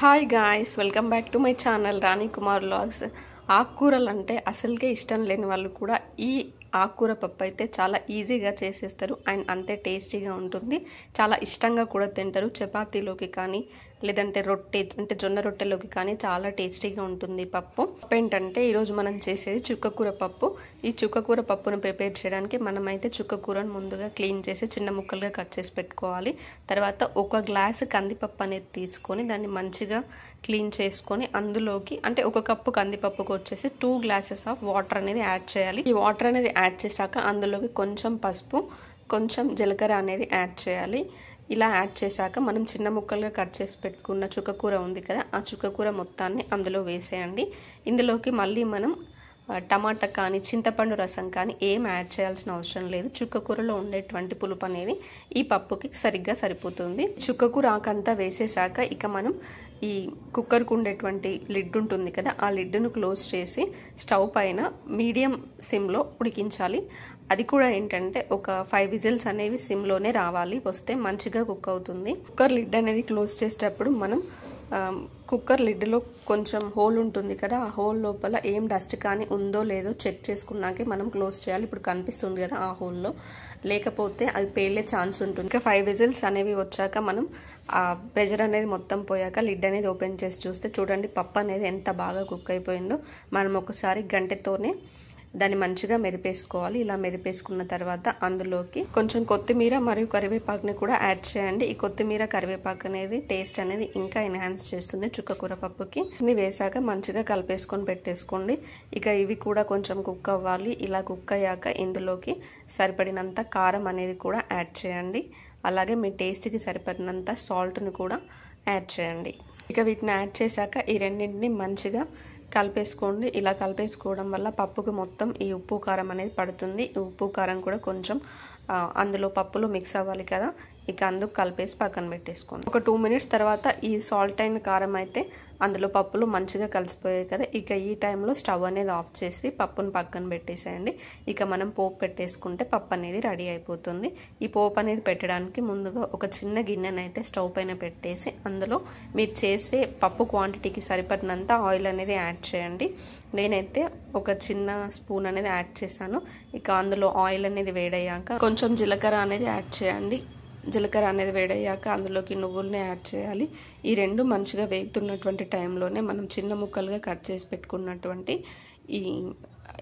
Hi guys, welcome back to my channel Rani Kumar vlogs. ఆకుకూరలు అంటే అసలుకే ఇష్టం లేని వాళ్ళు కూడా ఈ ఆకుకూర పప్పు అయితే చాలా ఈజీగా చేసేస్తారు అండ్ అంతే టేస్టీగా ఉంటుంది. చాలా ఇష్టంగా కూడా తింటారు. చపాతీలోకి కానీ లేదంటే రొట్టె అంటే జొన్న రొట్టెలోకి కానీ చాలా టేస్టీగా ఉంటుంది పప్పు. ఏంటంటే ఈరోజు మనం చేసేది చుక్కకూర పప్పు. ఈ చుక్కకూర పప్పును ప్రిపేర్ చేయడానికి మనమైతే చుక్కకూరను ముందుగా క్లీన్ చేసి చిన్న ముక్కలుగా కట్ చేసి పెట్టుకోవాలి. తర్వాత ఒక గ్లాసు కందిపప్పు అనేది తీసుకొని దాన్ని మంచిగా క్లీన్ చేసుకొని అందులోకి అంటే ఒక కప్పు కందిపప్పుకు వచ్చేసి 2 గ్లాసెస్ ఆఫ్ వాటర్ అనేది యాడ్ చేయాలి. ఈ వాటర్ అనేది యాడ్ చేశాక అందులోకి కొంచెం పసుపు, కొంచెం జీలకర్ర అనేది యాడ్ చేయాలి. ఇలా యాడ్ చేశాక మనం చిన్న ముక్కలుగా కట్ చేసి పెట్టుకున్న చుక్కకూర ఉంది కదా, ఆ చుక్కకూర మొత్తాన్ని అందులో వేసేయండి. ఇందులోకి మళ్ళీ మనం టమాటా కానీ చింతపండు రసం కానీ ఏం యాడ్ చేయాల్సిన అవసరం లేదు. చుక్కకూరలో ఉండేటువంటి పులుపు అనేది ఈ పప్పుకి సరిగ్గా సరిపోతుంది. చుక్కకూర ఆకంతా వేసేసాక ఇక మనం ఈ కుక్కర్కు ఉండేటువంటి లిడ్ ఉంటుంది కదా, ఆ లిడ్ను క్లోజ్ చేసి స్టవ్ పైన మీడియం సిమ్లో ఉడికించాలి. అది కూడా ఏంటంటే ఒక 5 విజిల్స్ అనేవి సిమ్లోనే రావాలి, వస్తే మంచిగా కుక్ అవుతుంది. కుక్కర్ లిడ్ అనేది క్లోజ్ చేసేటప్పుడు మనం కుక్కర్ లిడ్లో కొంచెం హోల్ ఉంటుంది కదా, ఆ హోల్ లోపల ఏం డస్ట్ కానీ ఉందో లేదో చెక్ చేసుకున్నాకే మనం క్లోజ్ చేయాలి. ఇప్పుడు కనిపిస్తుంది కదా ఆ హోల్లో, లేకపోతే అది పేలే ఛాన్స్ ఉంటుంది. ఇంకా 5 విజిల్స్ అనేవి వచ్చాక మనం ఆ ప్రెషర్ అనేది మొత్తం పోయాక లిడ్ అనేది ఓపెన్ చేసి చూస్తే చూడండి పప్పు అనేది ఎంత బాగా కుక్ అయిపోయిందో. మనం ఒకసారి గంటెతోనే దాన్ని మంచిగా మెదిపేసుకోవాలి. ఇలా మెదిపేసుకున్న తర్వాత అందులోకి కొంచెం కొత్తిమీర మరియు కరివేపాకుని కూడా యాడ్ చేయండి. ఈ కొత్తిమీర కరివేపాకు అనేది టేస్ట్ అనేది ఇంకా ఎన్హాన్స్ చేస్తుంది చుక్కకూర పప్పుకి. ఇవి వేసాక మంచిగా కలిపేసుకొని పెట్టేసుకోండి. ఇక ఇవి కూడా కొంచెం కుక్ అవ్వాలి. ఇలా కుక్ అయ్యాక ఇందులోకి సరిపడినంత కారం అనేది కూడా యాడ్ చేయండి. అలాగే మీ టేస్ట్కి సరిపడినంత సాల్ట్ని కూడా యాడ్ చేయండి. ఇక వీటిని యాడ్ చేశాక ఈ రెండింటిని మంచిగా కలిపేసుకోండి. ఇలా కలిపేసుకోవడం వల్ల పప్పుకి మొత్తం ఈ ఉప్పు కారం అనేది పడుతుంది. ఉప్పు కారం కూడా కొంచెం అందులో పప్పులో మిక్స్ అవ్వాలి కదా, ఇక అందుకు కలిపేసి పక్కన పెట్టేసుకోండి. ఒక 2 మినిట్స్ తర్వాత ఈ సాల్ట్ అయిన కారం అయితే అందులో పప్పులో మంచిగా కలిసిపోయాయి కదా, ఇక ఈ టైంలో స్టవ్ అనేది ఆఫ్ చేసి పప్పును పక్కన పెట్టేసేయండి. ఇక మనం పోపు పెట్టేసుకుంటే పప్పు అనేది రెడీ అయిపోతుంది. ఈ పోపు అనేది పెట్టడానికి ముందుగా ఒక చిన్న గిన్నెను అయితే స్టవ్ పైన పెట్టేసి అందులో మీరు చేసే పప్పు క్వాంటిటీకి సరిపడినంత ఆయిల్ అనేది యాడ్ చేయండి. నేనైతే ఒక చిన్న స్పూన్ అనేది యాడ్ చేశాను. ఇక అందులో ఆయిల్ అనేది వేడయ్యాక కొంచెం జీలకర్ర అనేది యాడ్ చేయండి. జీలకర్ర అనేది వేడయ్యాక అందులోకి నువ్వుల్ని యాడ్ చేయాలి. ఈ రెండు మంచిగా వేగుతున్నటువంటి టైంలోనే మనం చిన్న ముక్కలుగా కట్ చేసి పెట్టుకున్నటువంటి ఈ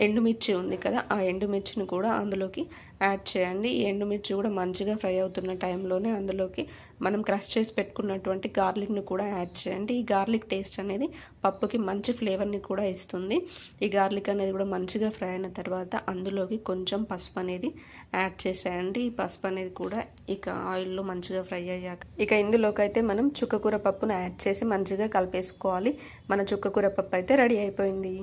ఎండుమిర్చి ఉంది కదా, ఆ ఎండుమిర్చిని కూడా అందులోకి యాడ్ చేయండి. ఈ ఎండుమిర్చి కూడా మంచిగా ఫ్రై అవుతున్న టైంలోనే అందులోకి మనం క్రష్ చేసి పెట్టుకున్నటువంటి గార్లిక్ని కూడా యాడ్ చేయండి. ఈ గార్లిక్ టేస్ట్ అనేది పప్పుకి మంచి ఫ్లేవర్ని కూడా ఇస్తుంది. ఈ గార్లిక్ అనేది కూడా మంచిగా ఫ్రై అయిన తర్వాత అందులోకి కొంచెం పసుపు అనేది యాడ్ చేసేయండి. ఈ పసుపు అనేది కూడా ఇక ఆయిల్లో మంచిగా ఫ్రై అయ్యాక ఇక ఇందులోకి అయితే మనం చుక్కకూర పప్పును యాడ్ చేసి మంచిగా కలిపేసుకోవాలి. మన చుక్కకూర పప్పు అయితే రెడీ అయిపోయింది.